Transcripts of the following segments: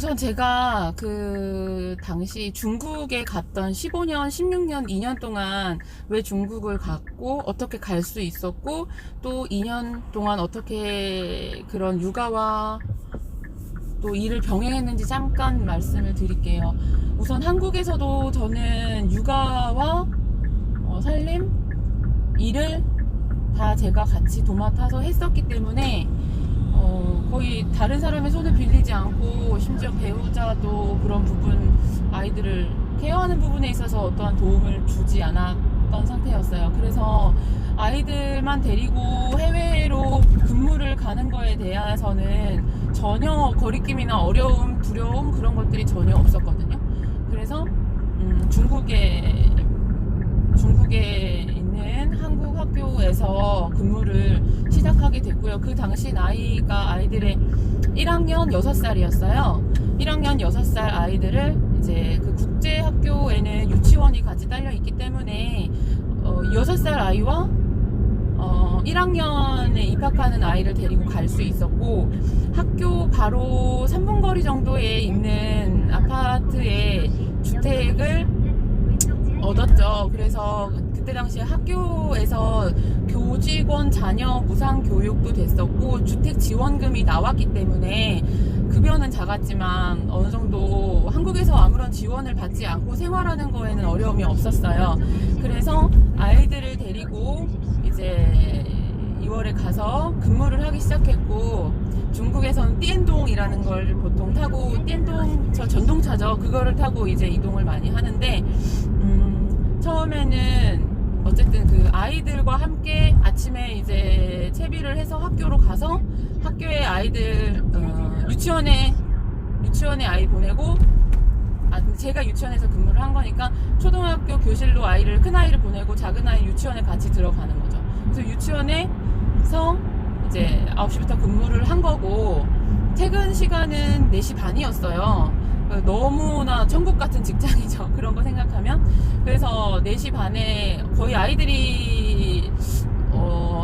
우선 제가 그 당시 중국에 갔던 15년, 16년, 2년 동안 왜 중국을 갔고 어떻게 갈 수 있었고 또 2년 동안 어떻게 그런 육아와 또 일을 병행했는지 잠깐 말씀을 드릴게요. 우선 한국에서도 저는 육아와 살림, 일을 다 제가 같이 도맡아서 했었기 때문에 거의 다른 사람의 손을 빌리지 않고 심지어 배우자도 그런 부분 아이들을 케어하는 부분에 있어서 어떠한 도움을 주지 않았던 상태였어요. 그래서 아이들만 데리고 해외로 근무를 가는 거에 대해서는 전혀 거리낌이나 어려움, 두려움 그런 것들이 전혀 없었거든요. 그래서 중국에 있는 한국 학교에서 근무를 시작하게 됐고요. 그 당시 나이가 아이들의 1학년 6살이었어요. 1학년 6살 아이들을 이제 그 국제 학교에는 유치원이 같이 딸려 있기 때문에 6살 아이와 1학년에 입학하는 아이를 데리고 갈 수 있었고, 학교 바로 3분 거리 정도에 있는 아파트에 주택을 얻었죠. 그래서 그때 당시에 학교에서 교직원 자녀 무상 교육도 됐었고 주택 지원금이 나왔기 때문에 급여는 작았지만 어느 정도 한국에서 아무런 지원을 받지 않고 생활하는 거에는 어려움이 없었어요. 그래서 아이들을 데리고 이제 2월에 가서 근무를 하기 시작했고, 중국에서는 띠엔동이라는 걸 보통 타고, 띠엔동 저 전동차죠. 그거를 타고 이제 이동을 많이 하는데 처음에는 어쨌든 그 아이들과 함께 아침에 이제 채비를 해서 학교로 가서 학교에 아이들 유치원에 아이 보내고, 제가 유치원에서 근무를 한 거니까 초등학교 교실로 큰 아이를 보내고 작은 아이 유치원에 같이 들어가는 거죠. 그래서 유치원에서 이제 9시부터 근무를 한 거고, 퇴근 시간은 4시 반이었어요. 너무나 천국 같은 직장이죠. 그런 거 생각하면. 그래서 4시 반에 거의 아이들이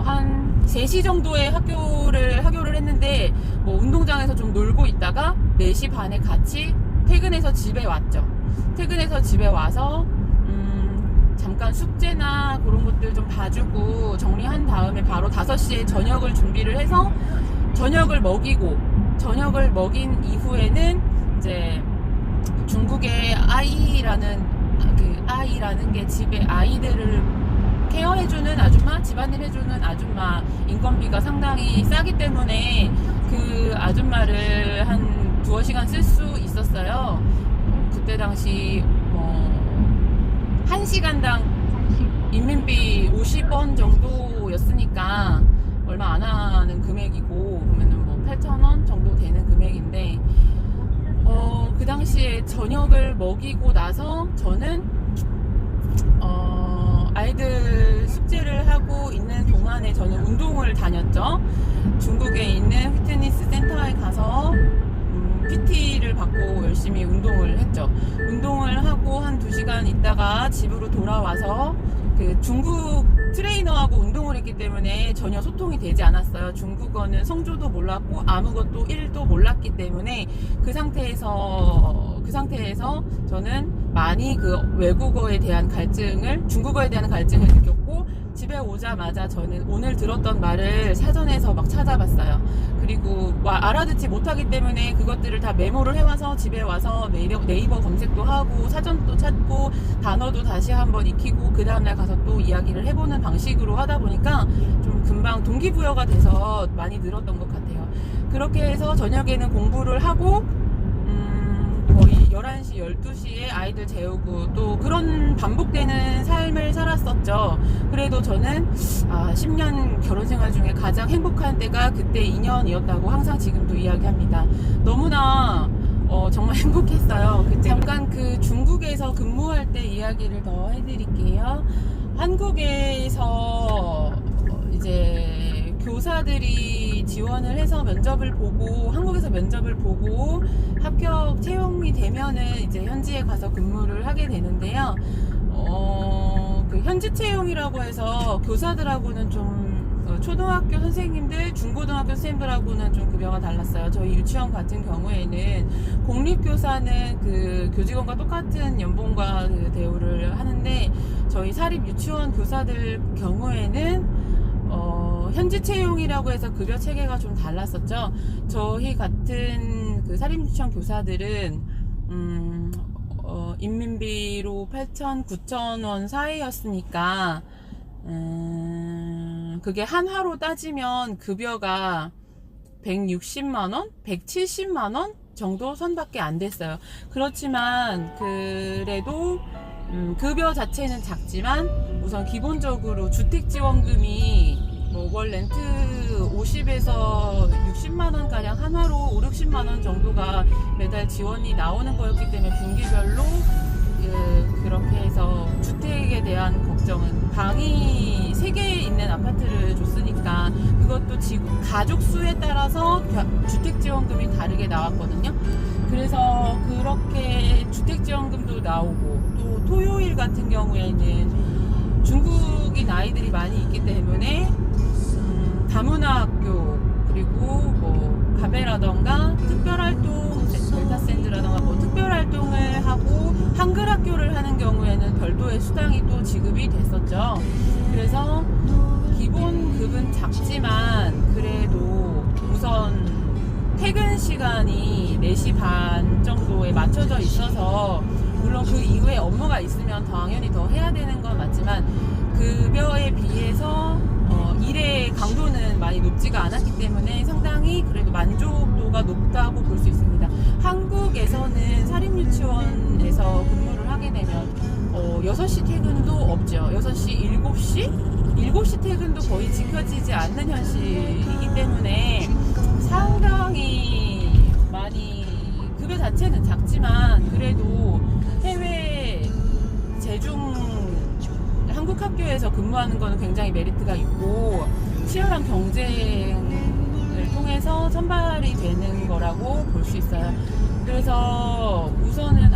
한 3시 정도에 학교를 했는데, 뭐 운동장에서 좀 놀고 있다가 4시 반에 같이 퇴근해서 집에 왔죠. 퇴근해서 집에 와서 잠깐 숙제나 그런 것들 좀 봐주고 정리한 다음에 바로 5시에 저녁을 준비를 해서 저녁을 먹인 이후에는 이제 중국의 아이라는 게 집에 아이들을 케어해주는 아줌마, 집안일 해주는 아줌마 인건비가 상당히 싸기 때문에 그 아줌마를 한 2-3시간 쓸 수 있었어요. 그때 당시 1시간당 인민비 50원 정도였으니까 얼마 안 하는 금액이고, 그러면은 8,000원 정도 되는 금액인데, 그 당시에 저녁을 먹이고 나서 저는 아이들 숙제를 하고 있는 동안에 저는 운동을 다녔죠. 중국에 있는 피트니스 센터에 가서 PT를 받고 열심히 운동을 했죠. 운동을 하고 한 2시간 있다가 집으로 돌아와서 그 중국 트레이너하고 운동을 했기 때문에 전혀 소통이 되지 않았어요. 중국어는 성조도 몰랐고 아무것도 1도 몰랐기 때문에 그 상태에서 저는 많이 그 외국어에 대한 갈증을, 중국어에 대한 갈증을 느꼈고, 집에 오자마자 저는 오늘 들었던 말을 사전에서 막 찾아봤어요. 그리고 알아듣지 못하기 때문에 그것들을 다 메모를 해와서 집에 와서 네이버 검색도 하고 사전도 찾고 단어도 다시 한번 익히고 그 다음날 가서 또 이야기를 해보는 방식으로 하다 보니까 좀 금방 동기부여가 돼서 많이 늘었던 것 같아요. 그렇게 해서 저녁에는 공부를 하고 거의 11시, 12시에 아이들 재우고 또 그런 반복되는 삶을 살았었죠. 그래도 저는 10년 결혼 생활 중에 가장 행복한 때가 그때 2년이었다고 항상 지금도 이야기합니다. 너무나 정말 행복했어요. 그때 잠깐 그 중국에서 근무할 때 이야기를 더 해드릴게요. 한국에서 이제 교사들이 지원을 해서 면접을 보고, 한국에서 면접을 보고 합격 채용이 되면은 이제 현지에 가서 근무를 하게 되는데요. 그 현지 채용이라고 해서 교사들하고는 좀 그 초등학교 선생님들, 중고등학교 선생님들하고는 좀 급여가 달랐어요. 저희 유치원 같은 경우에는 공립교사는 그 교직원과 똑같은 연봉과 그 대우를 하는데, 저희 사립 유치원 교사들 경우에는 현지 채용이라고 해서 급여 체계가 좀 달랐었죠. 저희 같은 그 사립 유치원 교사들은 인민비로 8,000, 9,000원 사이였으니까 그게 한화로 따지면 급여가 160만원? 170만원 정도 선밖에 안 됐어요. 그렇지만 그래도 급여 자체는 작지만 우선 기본적으로 주택지원금이 뭐 월 렌트 50에서 60만원 가량 한화로 5, 60만원 정도가 매달 지원이 나오는 거였기 때문에 분기별로 그렇게 해서 주택에 대한 걱정은, 방이 3개 있는 아파트를 줬으니까 그것도 가족 수에 따라서 주택지원금이 다르게 나왔거든요. 그래서 그렇게 주택지원금도 나오고, 또 토요일 같은 경우에는 중국인 아이들이 많이 있기 때문에 다문화학교, 그리고 뭐 가베라던가 특별활동, 델타샌드라던가 뭐 특별활동을 하고 한글학교를 하는 경우에는 별도의 수당이 또 지급이 됐었죠. 그래서 기본급은 작지만 그래도 우선 퇴근 시간이 4시 반 정도에 맞춰져 있어서, 물론 그 이후에 업무가 있으면 당연히 더 해야 되는 건 맞지만 급여에 비해서 일의 강도는 많이 높지가 않았기 때문에 상당히 그래도 만족도가 높다고 볼 수 있습니다. 한국에서는 사립유치원에서 근무를 하게 되면 6시 퇴근도 없죠. 6시, 7시? 7시 퇴근도 거의 지켜지지 않는 현실이기 때문에 상당히 많이, 급여 자체는 작지만 그래도 해외 제중 한국 학교에서 근무하는 거는 굉장히 메리트가 있고 치열한 경쟁을 통해서 선발이 되는 거라고 볼 수 있어요. 그래서 우선은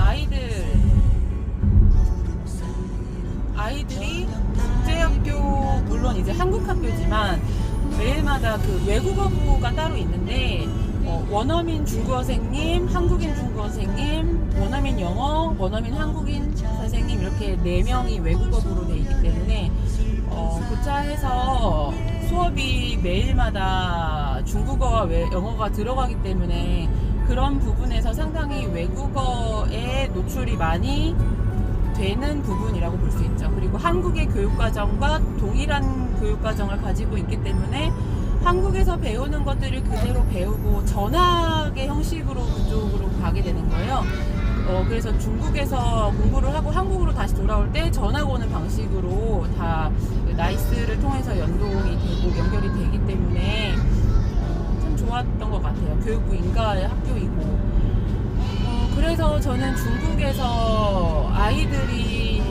아이들이 국제학교, 물론 이제 한국 학교지만 매일마다 그 외국어부가 따로 있는데 원어민 중국어 선생님, 한국인 중국어 선생님, 원어민 영어, 원어민 한국인 선생님, 이렇게 4명이 외국어부로 돼 있기 때문에 교차해서 수업이 매일마다 중국어와 영어가 들어가기 때문에 그런 부분에서 상당히 외국어에 노출이 많이 되는 부분이라고 볼 수 있죠. 그리고 한국의 교육과정과 동일한 교육과정을 가지고 있기 때문에 한국에서 배우는 것들을 그대로 배우고 전학의 형식으로 그쪽으로 가게 되는 거예요. 그래서 중국에서 공부를 하고 한국으로 다시 돌아올 때 전학 오는 방식으로 다 나이스를 통해서 연동이 되고 연결이 되기 때문에 참 좋았던 것 같아요. 교육부 인가의 학교이고. 그래서 저는 중국에서 아이들이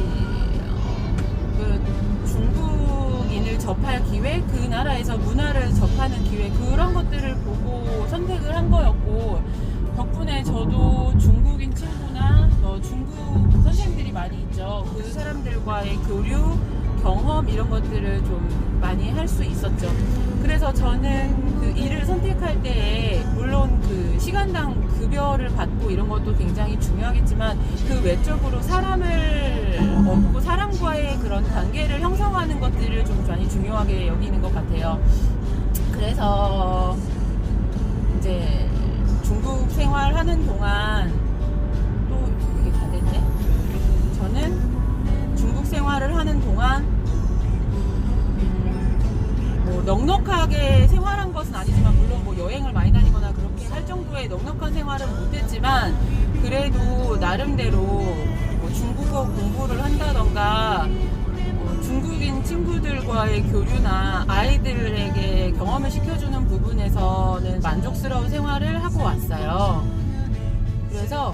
중국인을 접할 기회, 그 나라에서 문화를 접하는 기회, 그런 것들을 보고 선택을 한 거였고, 덕분에 저도 중국인 친구나 중국 선생님들이 많이 있죠. 그 사람들과의 교류, 경험, 이런 것들을 좀 많이 할 수 있었죠. 그래서 저는 그 일을 선택할 때에 물론 그 시간당 급여를 받고 이런 것도 굉장히 중요하겠지만 그 외적으로 사람을 얻고 사람과의 그런 관계를 형성하는 것들을 좀 많이 중요하게 여기는 것 같아요. 그래서 이제 중국 생활하는 동안, 또 이게 다 됐네. 저는 중국 생활을 하는 동안 뭐 넉넉하게 생활한 것은 아니지만, 물론 뭐 여행을 많이 다니거나 그렇게 할 정도의 넉넉한 생활은 못했지만 그래도 나름대로 뭐 중국어 공부를 한다던가 중국인 친구들과의 교류나 아이들에게 경험을 시켜주는 부분에서는 만족스러운 생활을 하고 왔어요. 그래서